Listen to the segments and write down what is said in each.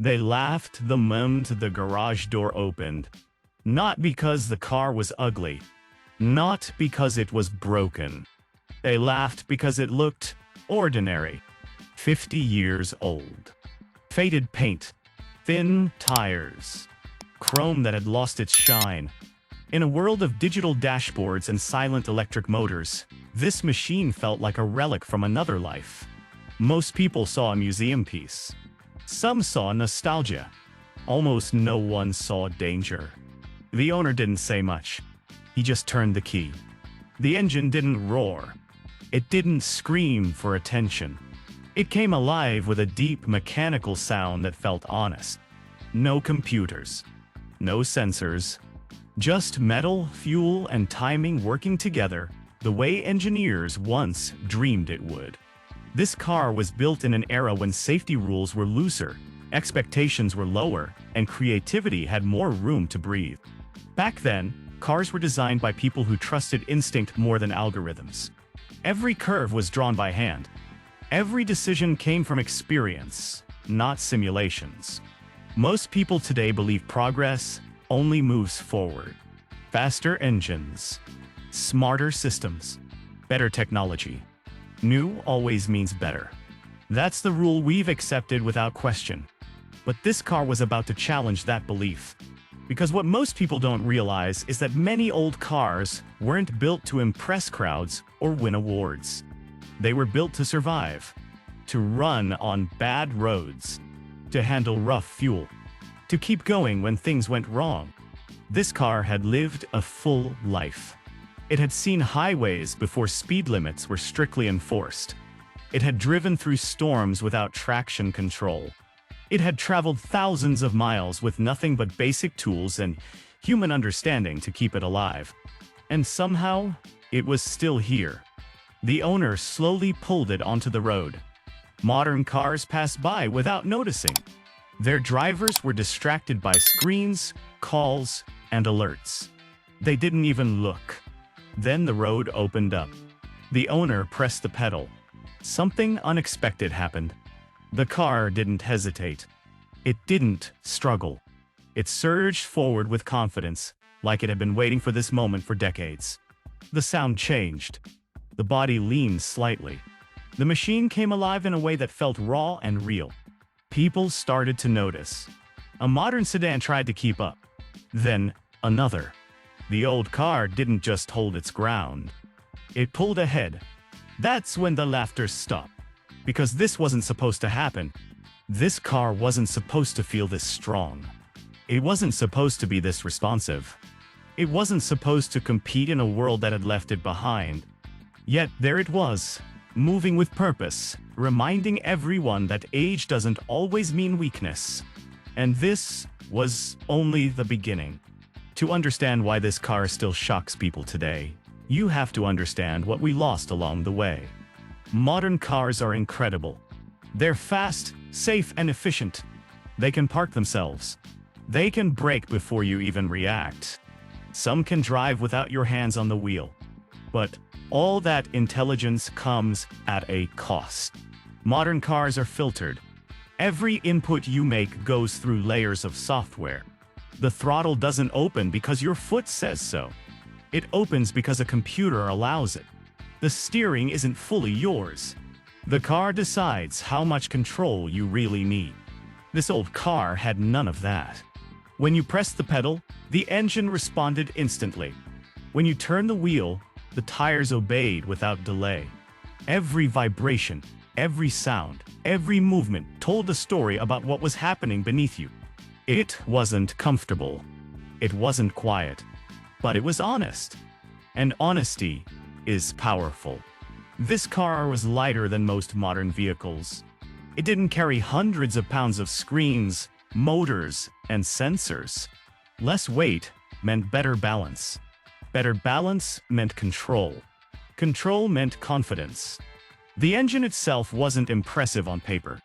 They laughed the moment the garage door opened. Not because the car was ugly. Not because it was broken. They laughed because it looked ordinary. 50 years old. Faded paint. Thin tires. Chrome that had lost its shine. In a world of digital dashboards and silent electric motors, this machine felt like a relic from another life. Most people saw a museum piece. Some saw nostalgia. Almost no one saw danger. The owner didn't say much. He just turned the key. The engine didn't roar. It didn't scream for attention. It came alive with a deep mechanical sound that felt honest. No computers. No sensors. Just metal, fuel, and timing working together the way engineers once dreamed it would. This car was built in an era when safety rules were looser, expectations were lower, and creativity had more room to breathe. Back then, cars were designed by people who trusted instinct more than algorithms. Every curve was drawn by hand. Every decision came from experience, not simulations. Most people today believe progress only moves forward. Faster engines, smarter systems, better technology. New always means better. That's the rule we've accepted without question. But this car was about to challenge that belief. Because what most people don't realize is that many old cars weren't built to impress crowds or win awards. They were built to survive, to run on bad roads, to handle rough fuel, to keep going when things went wrong. This car had lived a full life. It had seen highways before speed limits were strictly enforced. It had driven through storms without traction control. It had traveled thousands of miles with nothing but basic tools and human understanding to keep it alive. And somehow, it was still here. The owner slowly pulled it onto the road. Modern cars passed by without noticing. Their drivers were distracted by screens, calls, and alerts. They didn't even look. Then the road opened up. The owner pressed the pedal. Something unexpected happened. The car didn't hesitate. It didn't struggle. It surged forward with confidence, like it had been waiting for this moment for decades. The sound changed. The body leaned slightly. The machine came alive in a way that felt raw and real. People started to notice. A modern sedan tried to keep up. Then, another. The old car didn't just hold its ground. It pulled ahead. That's when the laughter stopped. Because this wasn't supposed to happen. This car wasn't supposed to feel this strong. It wasn't supposed to be this responsive. It wasn't supposed to compete in a world that had left it behind. Yet there it was, moving with purpose, reminding everyone that age doesn't always mean weakness. And this was only the beginning. To understand why this car still shocks people today, you have to understand what we lost along the way. Modern cars are incredible. They're fast, safe, and efficient. They can park themselves. They can brake before you even react. Some can drive without your hands on the wheel. But all that intelligence comes at a cost. Modern cars are filtered. Every input you make goes through layers of software. The throttle doesn't open because your foot says so. It opens because a computer allows it. The steering isn't fully yours. The car decides how much control you really need. This old car had none of that. When you pressed the pedal, the engine responded instantly. When you turned the wheel, the tires obeyed without delay. Every vibration, every sound, every movement told a story about what was happening beneath you. It wasn't comfortable. It wasn't quiet. But it was honest. And honesty is powerful. This car was lighter than most modern vehicles. It didn't carry hundreds of pounds of screens, motors, and sensors. Less weight meant better balance. Better balance meant control. Control meant confidence. The engine itself wasn't impressive on paper.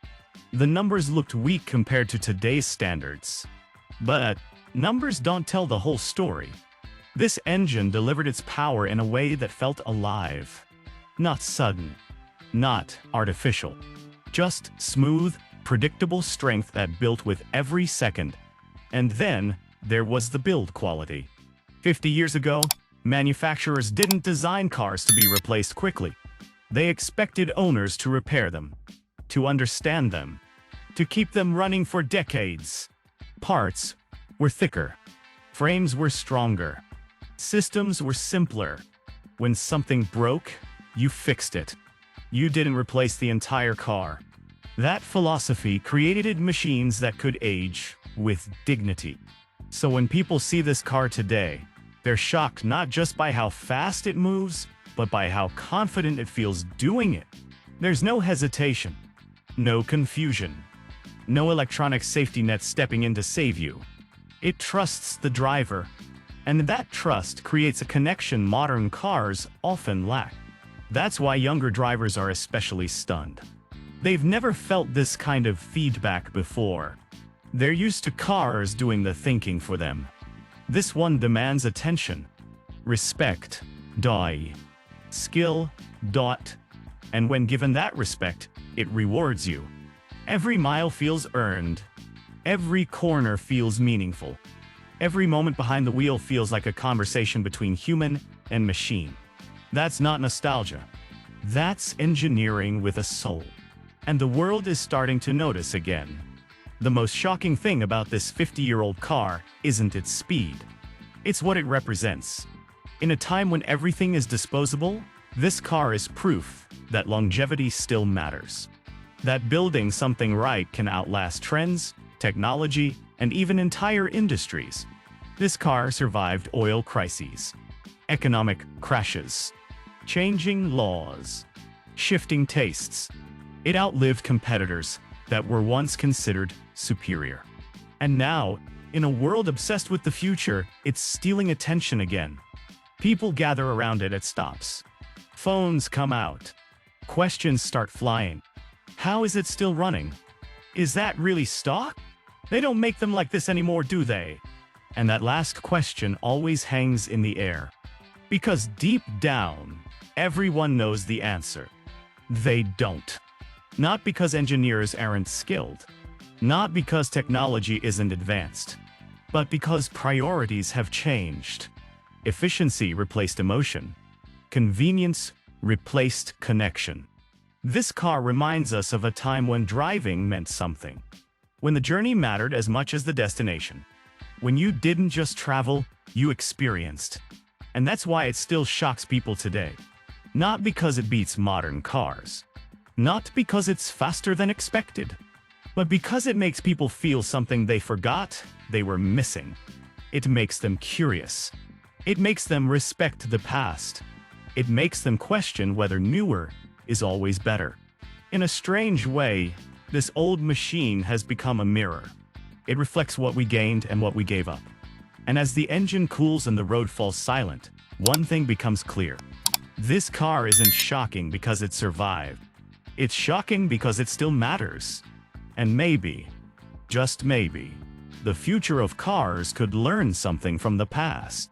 The numbers looked weak compared to today's standards. But numbers don't tell the whole story. This engine delivered its power in a way that felt alive. Not sudden. Not artificial. Just smooth, predictable strength that built with every second. And then, there was the build quality. 50 years ago, manufacturers didn't design cars to be replaced quickly. They expected owners to repair them, to understand them, to keep them running for decades. Parts were thicker. Frames were stronger. Systems were simpler. When something broke, you fixed it. You didn't replace the entire car. That philosophy created machines that could age with dignity. So when people see this car today, they're shocked not just by how fast it moves, but by how confident it feels doing it. There's no hesitation, no confusion, no electronic safety net stepping in to save you. It trusts the driver, and that trust creates a connection modern cars often lack. That's why younger drivers are especially stunned. They've never felt this kind of feedback before. They're used to cars doing the thinking for them. This one demands attention, respect, skill, and when given that respect, it rewards you. Every mile feels earned. Every corner feels meaningful. Every moment behind the wheel feels like a conversation between human and machine. That's not nostalgia. That's engineering with a soul. And the world is starting to notice again. The most shocking thing about this 50-year-old car isn't its speed. It's what it represents. In a time when everything is disposable, this car is proof that longevity still matters. That building something right can outlast trends, technology, and even entire industries. This car survived oil crises, economic crashes, changing laws, shifting tastes. It outlived competitors that were once considered superior. And now, in a world obsessed with the future, it's stealing attention again. People gather around it at stops. Phones come out. Questions start flying. How is it still running? Is that really stock? They don't make them like this anymore, do they? And that last question always hangs in the air. Because deep down, everyone knows the answer. They don't. Not because engineers aren't skilled. Not because technology isn't advanced. But because priorities have changed. Efficiency replaced emotion. Convenience replaced connection. This car reminds us of a time when driving meant something. When the journey mattered as much as the destination. When you didn't just travel, you experienced. And that's why it still shocks people today. Not because it beats modern cars. Not because it's faster than expected. But because it makes people feel something they forgot they were missing. It makes them curious. It makes them respect the past. It makes them question whether newer is always better. In a strange way, this old machine has become a mirror. It reflects what we gained and what we gave up. And as the engine cools and the road falls silent, one thing becomes clear. This car isn't shocking because it survived. It's shocking because it still matters. And maybe, just maybe, the future of cars could learn something from the past.